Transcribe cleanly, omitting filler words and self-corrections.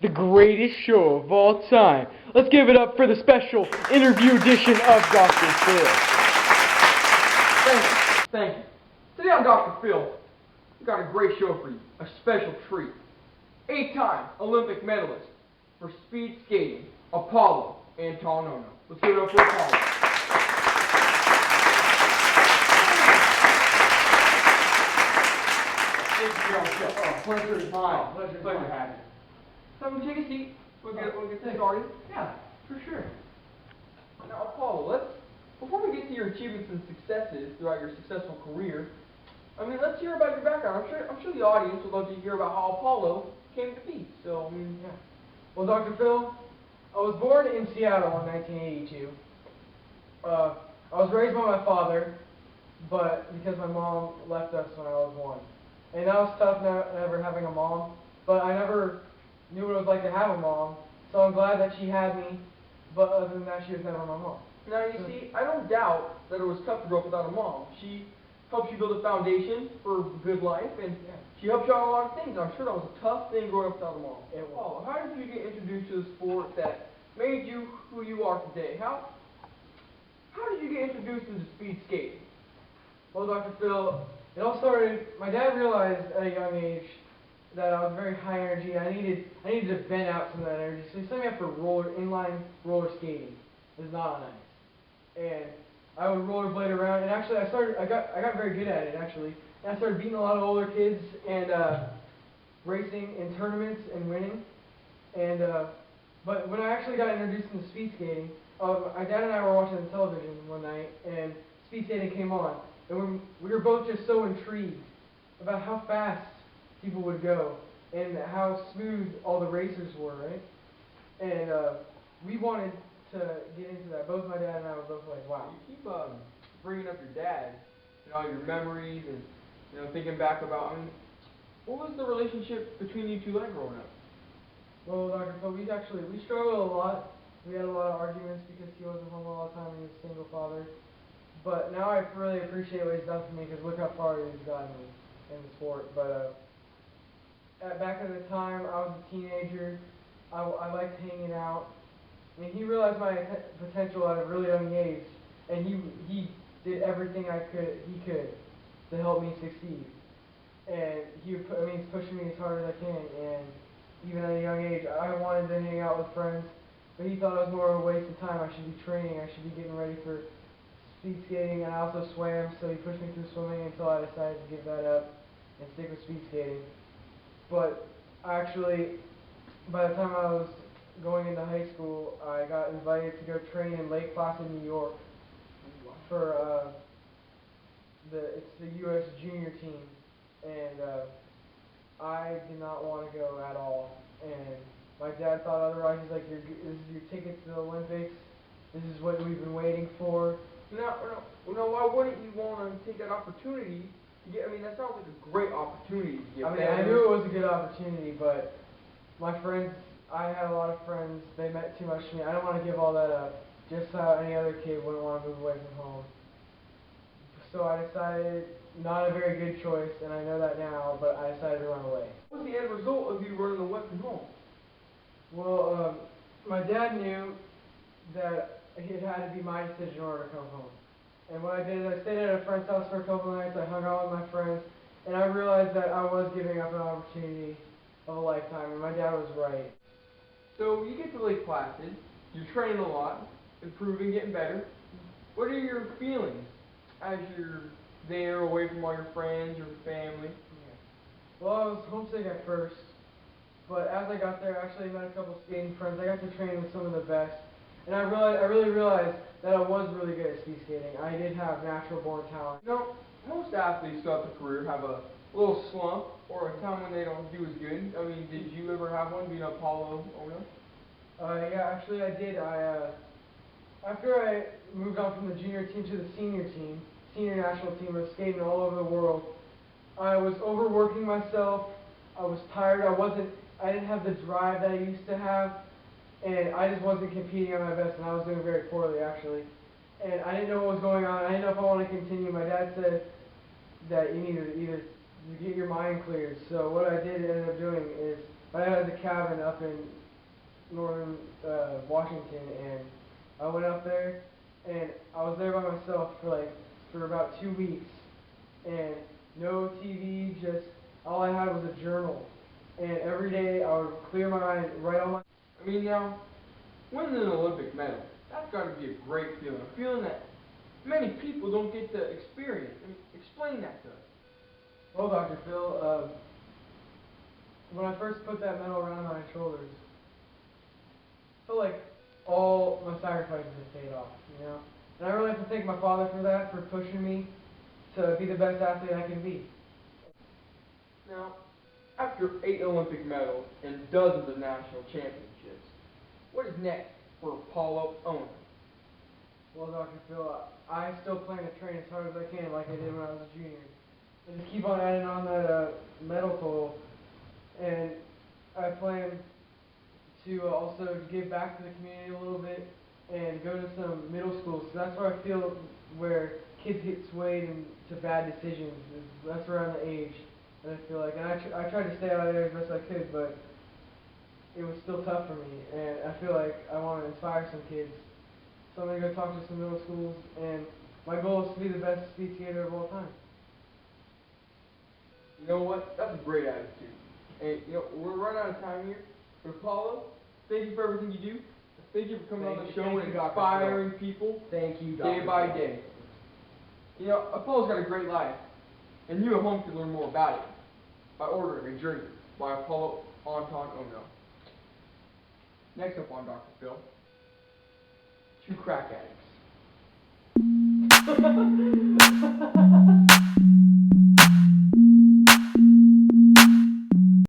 the greatest show of all time. Let's give it up for the special interview edition of Dr. Phil. Thank you. Today on Dr. Phil, we've got a great show for you, a special treat. 8-time Olympic medalist for speed skating, Apollo and ohno. Let's give it up for Apollo. Pleasure is mine. Pleasure having you. So take a seat. We'll get started. Yeah, for sure. Now, Apollo, before we get to your achievements and successes throughout your successful career, let's hear about your background. I'm sure the audience would love to hear about how Apollo came to be. So, yeah. Well, Dr. Phil, I was born in Seattle in 1982. I was raised by my father, but because my mom left us when I was 1. And that was tough, never having a mom. But I never knew what it was like to have a mom, so I'm glad that she had me. But other than that, she was never my mom. Now, you see, I don't doubt that it was tough to grow up without a mom. She helped you build a foundation for a good life, and she helped you out in a lot of things. I'm sure that was a tough thing growing up without a mom. Apollo, how did you get introduced to the sport that made you who you are today? How did you get introduced into speed skating? Well, Dr. Phil, it all started, my dad realized at a young age that I was very high energy. I needed to vent out some of that energy. So he set me up for inline roller skating. It was not on ice. And I would rollerblade around, and actually I got very good at it actually. And I started beating a lot of older kids and racing in tournaments and winning. And but when I actually got introduced into speed skating, my dad and I were watching the television one night, and speed skating came on. And we were both just so intrigued about how fast people would go and how smooth all the racers were, right? And we wanted to get into that. Both my dad and I were both like, wow. You keep bringing up your dad and all your memories and thinking back about him. What was the relationship between you two like growing up? Well, Dr. Phil, we struggled a lot. We had a lot of arguments because he wasn't home all the time and he was a single father. But now I really appreciate what he's done for me because look how far he's gotten me in the sport. But back at the time, I was a teenager. I liked hanging out. He realized my potential at a really young age, and he did everything he could to help me succeed. And he's pushing me as hard as I can. And even at a young age, I wanted to hang out with friends, but he thought it was more of a waste of time. I should be training. I should be getting ready for speed skating, and I also swam, so he pushed me through swimming until I decided to give that up and stick with speed skating. But actually, by the time I was going into high school, I got invited to go train in Lake Placid, New York for it's the U.S. junior team, and I did not want to go at all. And my dad thought otherwise. He's like, this is your ticket to the Olympics. This is what we've been waiting for. Now, why wouldn't you want to take that opportunity to get? That sounds like a great opportunity to get. I knew it was a good opportunity, but my friends, I had a lot of friends. They meant too much to me. I don't want to give all that up. Just how any other kid wouldn't want to move away from home. So I decided, not a very good choice, and I know that now, but I decided to run away. What was the end result of you running away from home? Well, my dad knew that it had to be my decision in order to come home. And what I did is I stayed at a friend's house for a couple of nights. I hung out with my friends, and I realized that I was giving up an opportunity of a lifetime, and my dad was right. So you get to Lake Placid, you're training a lot, improving, getting better. What are your feelings as you're there, away from all your friends, your family? Well, I was homesick at first, but as I got there, I actually met a couple of skating friends. I got to train with some of the best. And I really realized that I was really good at speed skating. I did have natural born talent. Most athletes throughout their career have a little slump or a time when they don't do as good. Did you ever have one being Apollo ohno? Yeah, actually I did. After I moved on from the junior team to the senior national team of skating all over the world, I was overworking myself. I was tired. I didn't have the drive that I used to have. And I just wasn't competing at my best, and I was doing very poorly, actually. And I didn't know what was going on. I didn't know if I wanted to continue. My dad said that you need to either get your mind cleared. So what I did ended up doing is I had a cabin up in northern Washington, and I went up there, and I was there by myself for about 2 weeks, and no TV, just all I had was a journal, and every day I would clear my mind, write all my. I mean, now, winning an Olympic medal, that's got to be a great feeling. A feeling that many people don't get to experience. I mean, explain that to us. Well, Dr. Phil, when I first put that medal around my shoulders, I felt like all my sacrifices have paid off, you know? And I really have to thank my father for that, for pushing me to be the best athlete I can be. Now, after 8 Olympic medals and dozens of national championships, what is next for Paulo Ohno? Well, Dr. Phil, I still plan to train as hard as I can like I did when I was a junior. And just keep on adding on that medal total. And I plan to also give back to the community a little bit and go to some middle schools. So that's where I feel where kids get swayed into bad decisions. That's around the age that I feel like. And I tried to stay out of there as best I could, but it was still tough for me. And I feel like I want to inspire some kids. So I'm going to go talk to some middle schools, and my goal is to be the best speed skater of all time. You know what? That's a great attitude. And, you know, we're running out of time here. But Paulo, thank you for everything you do. Thank you for coming on the show and inspiring people Thank you, day by day. You know, Apollo's got a great life, and you at home can learn more about it by ordering A Journey by Apollo Anton Ohno. Next up on Dr. Phil, 2 crack addicts.